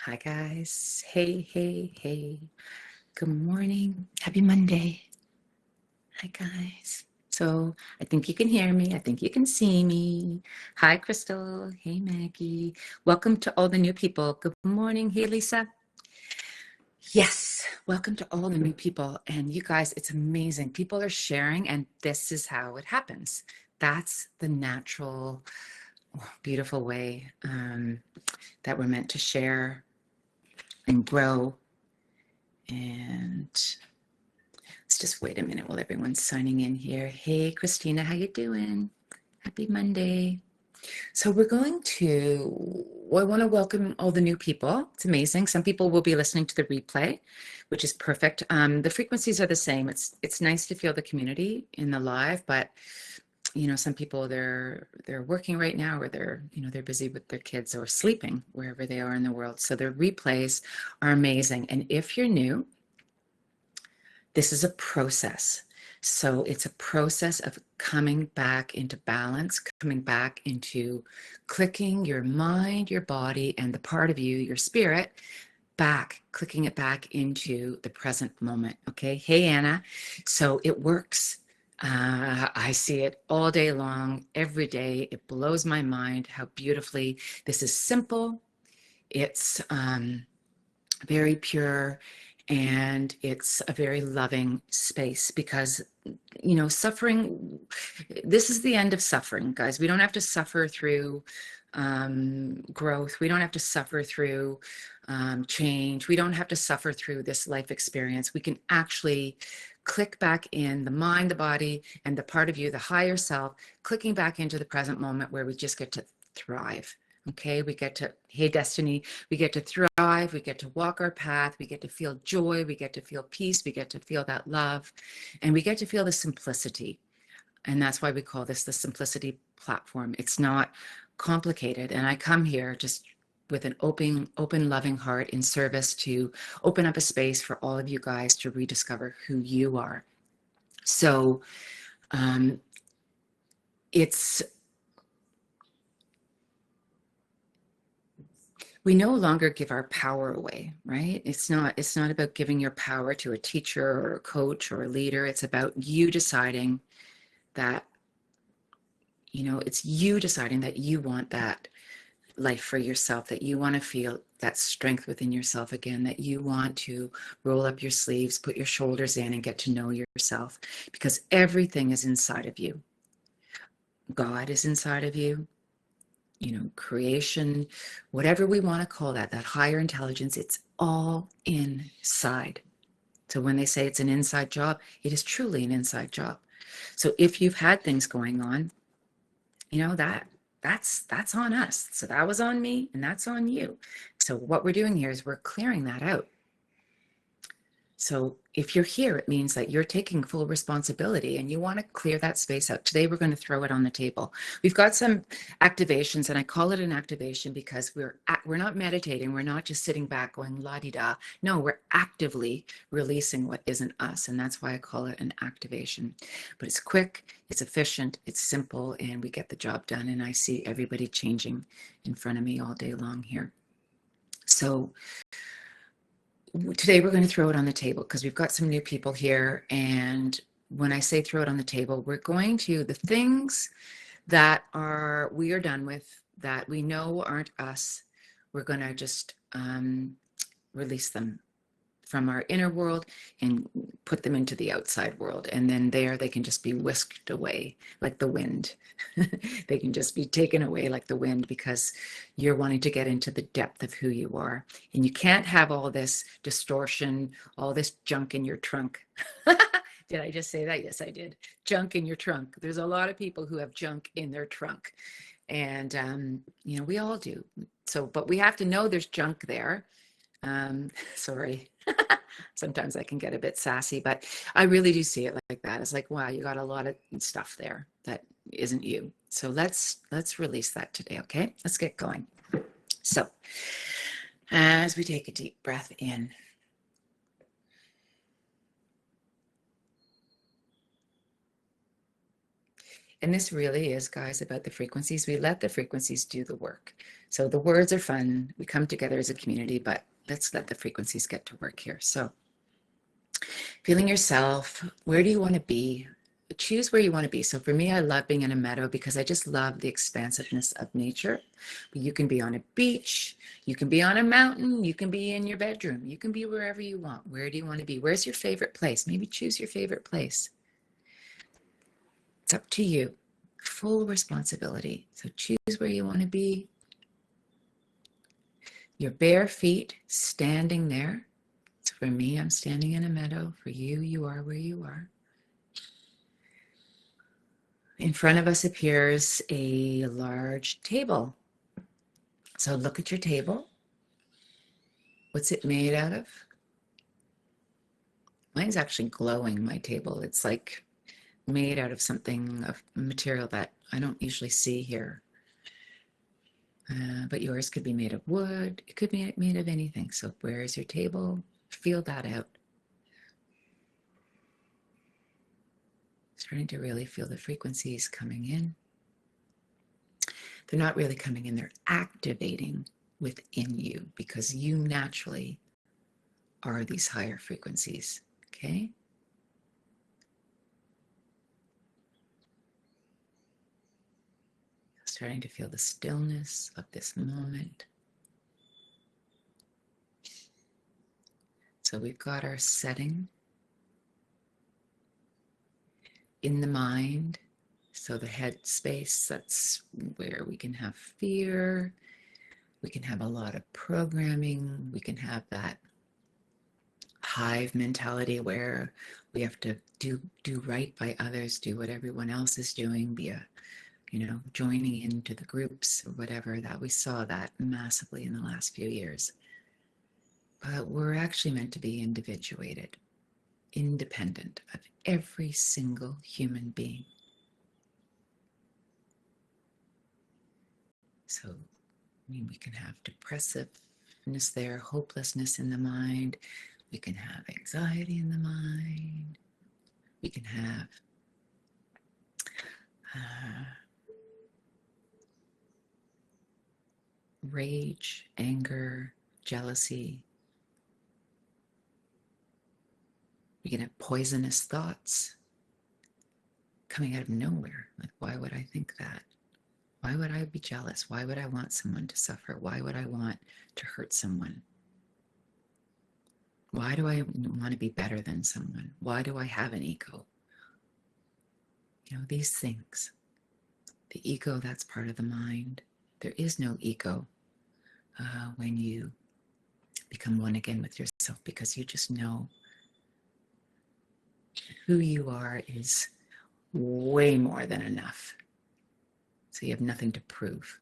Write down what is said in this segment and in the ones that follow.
Hi, guys. Hey, hey, hey. Good morning. Happy Monday. Hi, guys. So I think you can hear me. I think you can see me. Hi, Crystal. Hey, Maggie. Welcome to all the new people. Good morning. Hey, Lisa. Yes, welcome to all the new people. And you guys, it's amazing. People are sharing, and this is how it happens. That's the natural, beautiful way that we're meant to share and grow. And let's just wait a minute while everyone's signing in here. Hey, Christina, how you doing? Happy Monday. So we're going to, I want to welcome all the new people. It's amazing. Some people will be listening to the replay, which is perfect. The frequencies are the same. It's nice to feel the community in the live, but some people they're working right now, or they're busy with their kids or sleeping wherever they are in the world. So the replays are amazing. And if you're new, this is a process. So it's a process of coming back into balance, coming back into clicking your mind, your body, and the part of you, your spirit, back, clicking it back into the present moment. Okay. Hey, Anna. So it works. I see it all day long, every day. It blows my mind how beautifully this is simple. It's very pure, and it's a very loving space because suffering, this is the end of suffering, guys. We don't have to suffer through growth. We don't have to suffer through change. We don't have to suffer through this life experience. We can actually click back in the mind, the body, and the part of you, the higher self, clicking back into the present moment where we just get to thrive. Okay, we get to, hey, Destiny, we get to thrive, we get to walk our path, we get to feel joy, we get to feel peace, we get to feel that love, and we get to feel the simplicity. And that's why we call this the Simplicity Platform. It's not complicated. And I come here just with an open, loving heart in service to open up a space for all of you guys to rediscover who you are. So it's, we no longer give our power away, right? It's not about giving your power to a teacher or a coach or a leader. It's about you deciding that, it's you deciding that you want that life for yourself, that you want to feel that strength within yourself again, that you want to roll up your sleeves, put your shoulders in, and get to know yourself, because everything is inside of you. God is inside of you. Creation, whatever we want to call that higher intelligence, it's all inside. So when they say it's an inside job, it is truly an inside job. So if you've had things going on, that's on us. So that was on me, and that's on you. So what we're doing here is we're clearing that out. So if you're here, it means that you're taking full responsibility and you want to clear that space out. Today, we're going to throw it on the table. We've got some activations, and I call it an activation because we're not meditating. We're not just sitting back going la-di-da. No, we're actively releasing what isn't us. And that's why I call it an activation. But it's quick, it's efficient, it's simple, and we get the job done. And I see everybody changing in front of me all day long here. So today we're going to throw it on the table because we've got some new people here. And when I say throw it on the table, we're going to, the things that we are done with, that we know aren't us, we're going to just release them from our inner world and put them into the outside world. And then there they can just be whisked away like the wind. They can just be taken away like the wind because you're wanting to get into the depth of who you are. And you can't have all this distortion, all this junk in your trunk. Did I just say that? Yes, I did. Junk in your trunk. There's a lot of people who have junk in their trunk. And, we all do. So, but we have to know there's junk there. Sorry. Sometimes I can get a bit sassy, but I really do see it like that. It's like, wow, you got a lot of stuff there that isn't you. So let's release that today. Okay, let's get going. So as we take a deep breath in, And this really is, guys, about the frequencies. We let the frequencies do the work. So the words are fun. We come together as a community, but let's let the frequencies get to work here. So feeling yourself, where do you want to be? Choose where you want to be. So for me, I love being in a meadow because I just love the expansiveness of nature. But you can be on a beach, you can be on a mountain, you can be in your bedroom, you can be wherever you want. Where do you want to be? Where's your favorite place? Maybe choose your favorite place. It's up to you. Full responsibility. So choose where you want to be. Your bare feet standing there. So for me, I'm standing in a meadow. For you, you are where you are. In front of us appears a large table. So look at your table. What's it made out of? Mine's actually glowing, my table. It's like made out of something, of material that I don't usually see here. But yours could be made of wood. It could be made of anything. So where is your table? Feel that out. Starting to really feel the frequencies coming in. They're not really coming in, they're activating within you because you naturally are these higher frequencies, okay? Starting to feel the stillness of this moment. So we've got our setting in the mind. So the head space, that's where we can have fear. We can have a lot of programming. We can have that hive mentality where we have to do right by others, do what everyone else is doing, be a, joining into the groups or whatever. That we saw that massively in the last few years. But we're actually meant to be individuated, independent of every single human being. So, we can have depressiveness there, hopelessness in the mind. We can have anxiety in the mind. We can have rage, anger, jealousy. We can have poisonous thoughts coming out of nowhere. Like, why would I think that? Why would I be jealous? Why would I want someone to suffer? Why would I want to hurt someone? Why do I want to be better than someone? Why do I have an ego? These things. The ego, that's part of the mind. There is no ego when you become one again with yourself, because you just know who you are is way more than enough. So you have nothing to prove.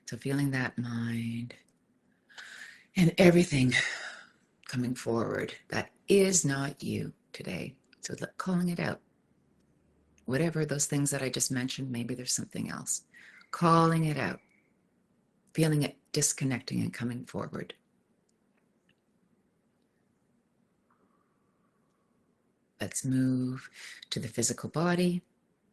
So feeling that mind and everything coming forward that is not you today. So calling it out. Whatever those things that I just mentioned, maybe there's something else. Calling it out. Feeling it disconnecting and coming forward. Let's move to the physical body,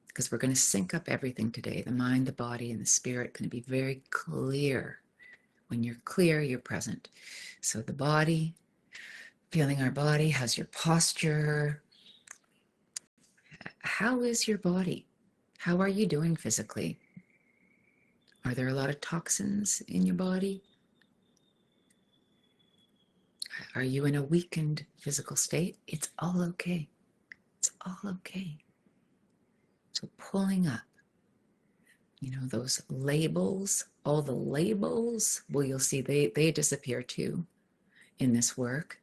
because we're going to sync up everything today. The mind, the body, and the spirit going to be very clear. When you're clear, you're present. So the body, feeling our body. How's your posture? How is your body? How are you doing physically? Are there a lot of toxins in your body? Are you in a weakened physical state? It's all okay. It's all okay. So pulling up, those labels, all the labels, well, you'll see they disappear too in this work,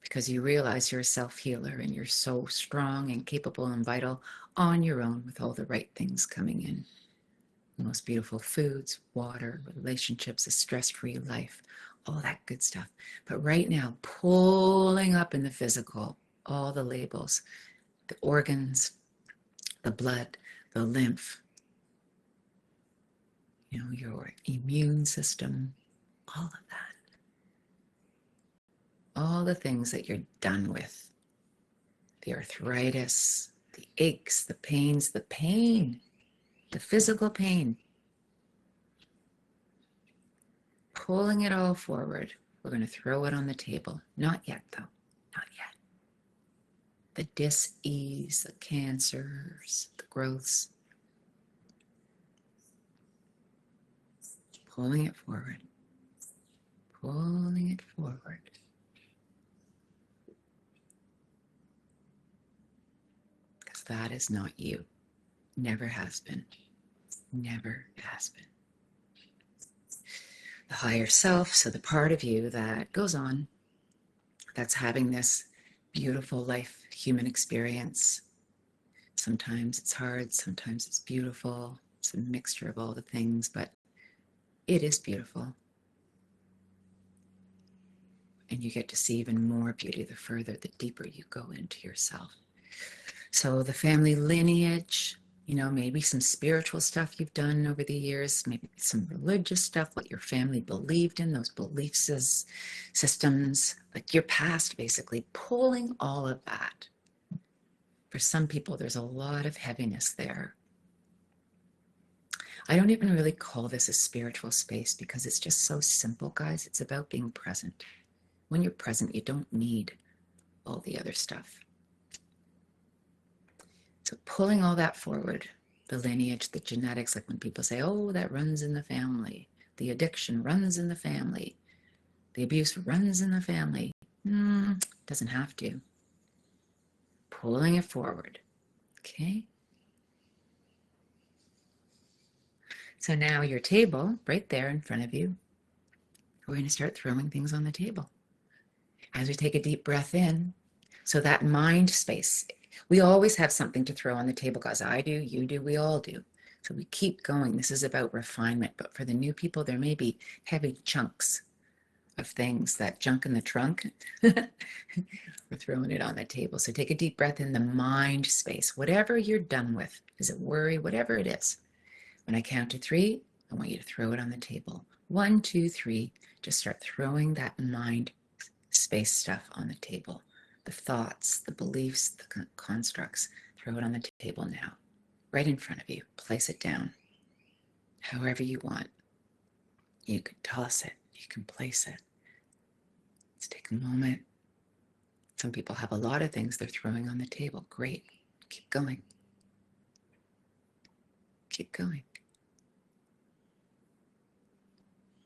because you realize you're a self-healer and you're so strong and capable and vital on your own with all the right things coming in. The most beautiful foods, water, relationships, a stress-free life, all that good stuff. But right now, pulling up in the physical, all the labels, the organs, the blood, the lymph, your immune system, all of that. All the things that you're done with. The arthritis, the aches, the pains, the pain, the physical pain. Pulling it all forward. We're going to throw it on the table. Not yet, though. Not yet. The dis-ease, the cancers, the growths. Pulling it forward. Pulling it forward. Because that is not you. Never has been. Never has been. The higher self, so the part of you that goes on, that's having this beautiful life, human experience. Sometimes it's hard, sometimes it's beautiful. It's a mixture of all the things, but it is beautiful. And you get to see even more beauty the further, the deeper you go into yourself. So the family lineage, you know, maybe some spiritual stuff you've done over the years, maybe some religious stuff, what your family believed in, those beliefs, systems, like your past, basically, pulling all of that. For some people, there's a lot of heaviness there. I don't even really call this a spiritual space because it's just so simple, guys. It's about being present. When you're present, you don't need all the other stuff. So pulling all that forward, the lineage, the genetics, like when people say, oh, that runs in the family. The addiction runs in the family. The abuse runs in the family. Doesn't have to. Pulling it forward. Okay. So now your table, right there in front of you, we're going to start throwing things on the table. As we take a deep breath in, so that mind space, we always have something to throw on the table, guys. I do, you do, we all do. So we keep going. This is about refinement. But for the new people, there may be heavy chunks of things, that junk in the trunk. We're throwing it on the table. So take a deep breath in the mind space. Whatever you're done with, is it worry, whatever it is. When I count to 3, I want you to throw it on the table. 1, 2, 3. Just start throwing that mind space stuff on the table. The thoughts, the beliefs, the constructs. Throw it on the table now. Right in front of you. Place it down. However you want. You can toss it. You can place it. Let's take a moment. Some people have a lot of things they're throwing on the table. Great. Keep going. Keep going.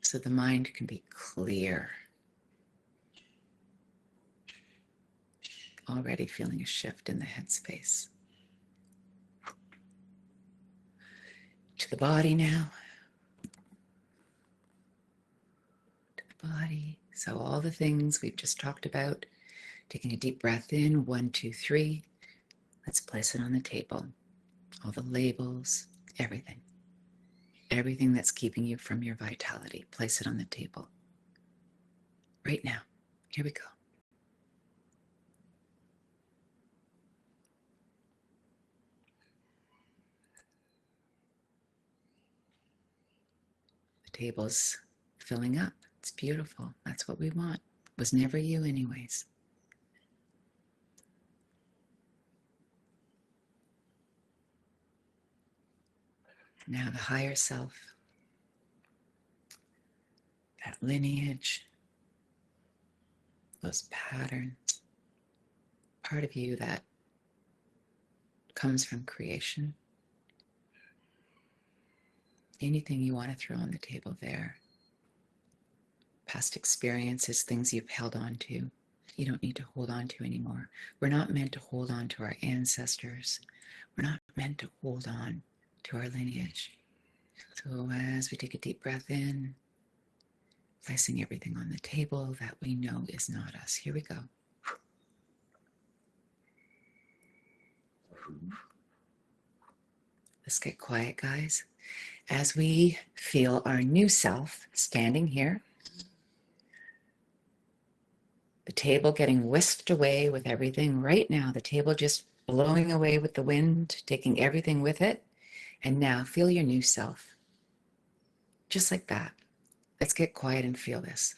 So the mind can be clear. Already feeling a shift in the headspace. To the body now. To the body. So all the things we've just talked about. Taking a deep breath in. 1, 2, 3. Let's place it on the table. All the labels, everything. Everything that's keeping you from your vitality. Place it on the table. Right now. Here we go. The table's filling up. It's beautiful. That's what we want. It was never you anyways. Now the higher self, that lineage, those patterns, part of you that comes from creation. Anything you want to throw on the table there. Past experiences, things you've held on to, you don't need to hold on to anymore. We're not meant to hold on to our ancestors. We're not meant to hold on to our lineage. So as we take a deep breath in, placing everything on the table that we know is not us. Here we go. Let's get quiet, guys. As we feel our new self standing here, the table getting whisked away with everything right now, the table just blowing away with the wind, taking everything with it. And now feel your new self. Just like that. Let's get quiet and feel this.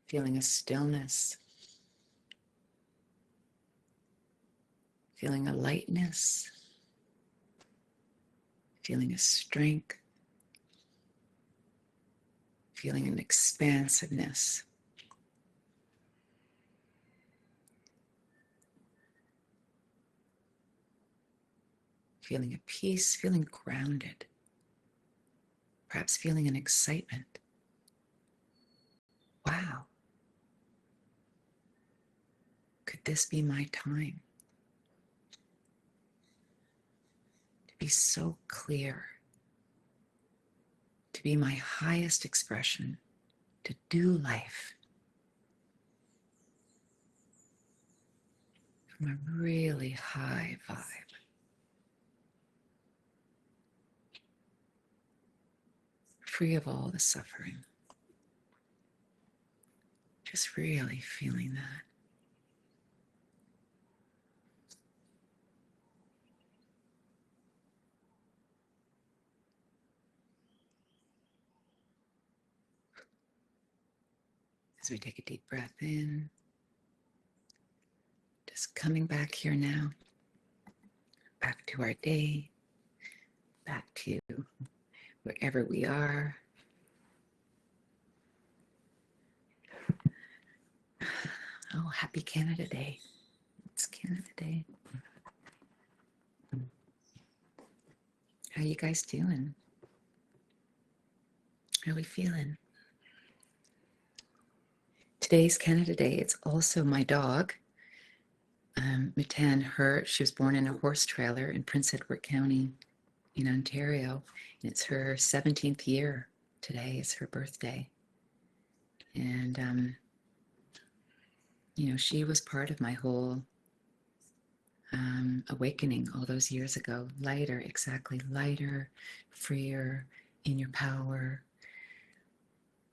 feeling a stillness, feeling a lightness, feeling a strength, feeling an expansiveness. Feeling a peace, feeling grounded, perhaps feeling an excitement. Wow, could this be my time? To be so clear, to be my highest expression, to do life from a really high vibe. Free of all the suffering. Just really feeling that. As we take a deep breath in, just coming back here now, back to our day, back to wherever we are. Oh, happy Canada Day. It's Canada Day. How you guys doing? How are we feeling? Today's Canada Day. It's also my dog, Matan. She was born in a horse trailer in Prince Edward County in Ontario. And it's her 17th year. Today is her birthday. And, she was part of my whole awakening all those years ago. Lighter, exactly. Lighter, freer, in your power.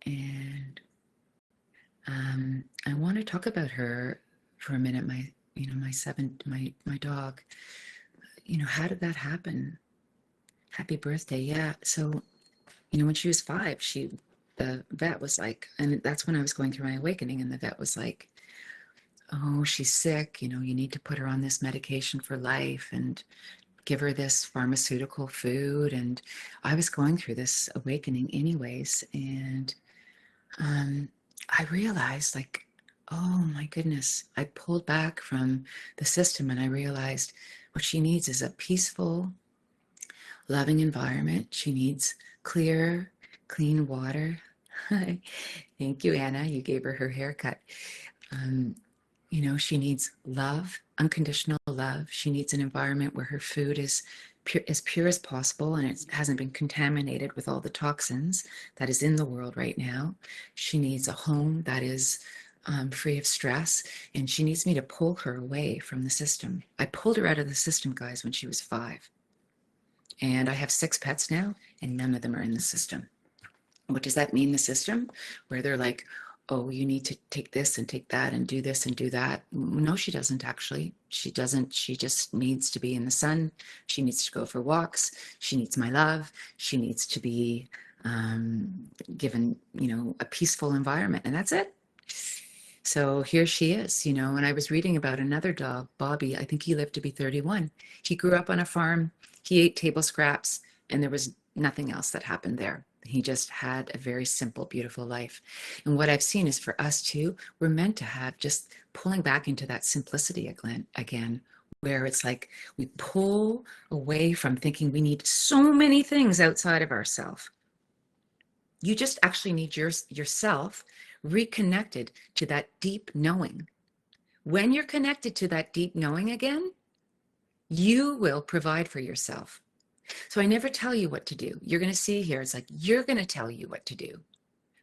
And I want to talk about her for a minute. My dog. How did that happen? Happy birthday. Yeah. So, when she was 5, the vet was like, and that's when I was going through my awakening, and the vet was like, oh, she's sick. You need to put her on this medication for life and give her this pharmaceutical food. And I was going through this awakening anyways. And I realized, like, oh my goodness, I pulled back from the system and I realized what she needs is a peaceful, loving environment. She needs clear, clean water. Thank you, Anna. You gave her haircut. She needs love, unconditional love. She needs an environment where her food is pure as possible and it hasn't been contaminated with all the toxins that is in the world right now. She needs a home that is free of stress, and she needs me to pull her away from the system. I pulled her out of the system, guys, when she was 5. And I have 6 pets now, and none of them are in the system. What does that mean, the system? Where they're like, oh, you need to take this and take that and do this and do that. No, she doesn't actually. She doesn't. She just needs to be in the sun. She needs to go for walks. She needs my love. She needs to be given, a peaceful environment. And that's it. So here she is, and I was reading about another dog, Bobby. I think he lived to be 31. He grew up on a farm. He ate table scraps, and there was nothing else that happened there. He just had a very simple, beautiful life. And what I've seen is for us too, we're meant to have just pulling back into that simplicity again, where it's like we pull away from thinking we need so many things outside of ourselves. You just actually need yourself reconnected to that deep knowing. When you're connected to that deep knowing again, you will provide for yourself. So I never tell you what to do. You're going to see here, it's like you're going to tell you what to do.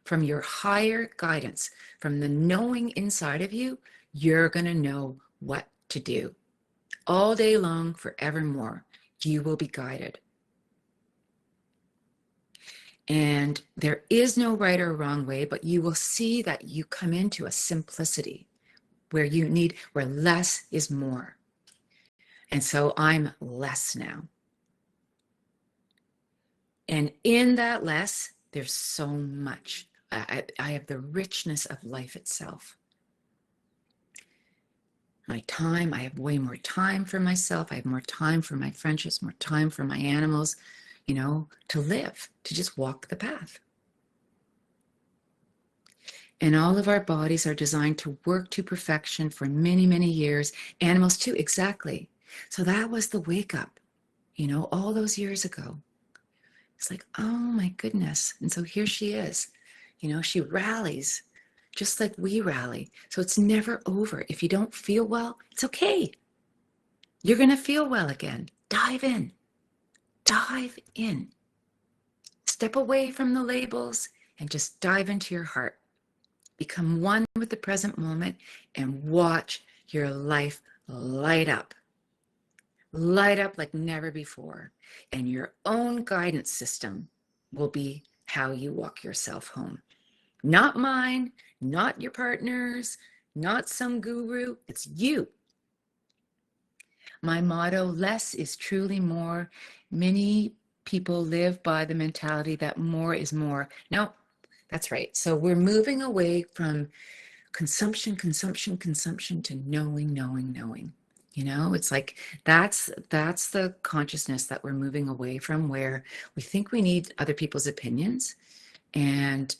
From your higher guidance, from the knowing inside of you, you're going to know what to do. All day long, forevermore, you will be guided. And there is no right or wrong way, but you will see that you come into a simplicity where less is more. And so I'm less now. And in that less, there's so much I have the richness of life itself. My time, I have way more time for myself. I have more time for my friendships, more time for my animals, to live, to just walk the path. And all of our bodies are designed to work to perfection for many, many years. Animals too, exactly. So that was the wake up, all those years ago. It's like, oh my goodness. And so here she is. She rallies just like we rally. So it's never over. If you don't feel well, it's okay. You're going to feel well again. Dive in. Dive in. Step away from the labels and just dive into your heart. Become one with the present moment and watch your life light up. Light up like never before. And your own guidance system will be how you walk yourself home. Not mine, not your partner's, not some guru. It's you. My motto, less is truly more. Many people live by the mentality that more is more. No, that's right. So we're moving away from consumption to knowing. It's like that's the consciousness that we're moving away from, where we think we need other people's opinions. And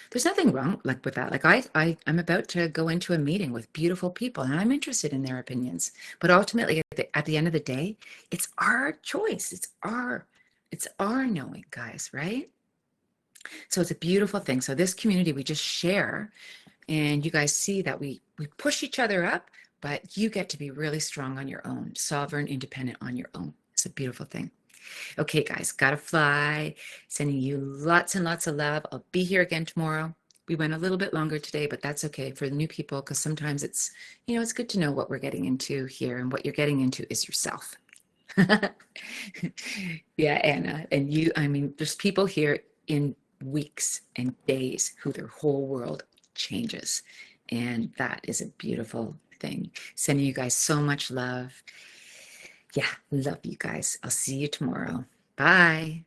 there's nothing wrong with that. Like I'm about to go into a meeting with beautiful people and I'm interested in their opinions. But ultimately at the end of the day, it's our choice. It's our knowing, guys, right? So it's a beautiful thing. So this community, we just share, and you guys see that we push each other up, but you get to be really strong on your own, sovereign, independent on your own. It's a beautiful thing. Okay, guys, gotta fly. Sending you lots and lots of love. I'll be here again tomorrow. We went a little bit longer today, but that's okay for the new people, because sometimes it's, it's good to know what we're getting into here, and what you're getting into is yourself. Yeah, Anna, and you, there's people here in weeks and days who their whole world changes. And that is a beautiful thing. Sending you guys so much love. Yeah, love you guys. I'll see you tomorrow. Bye.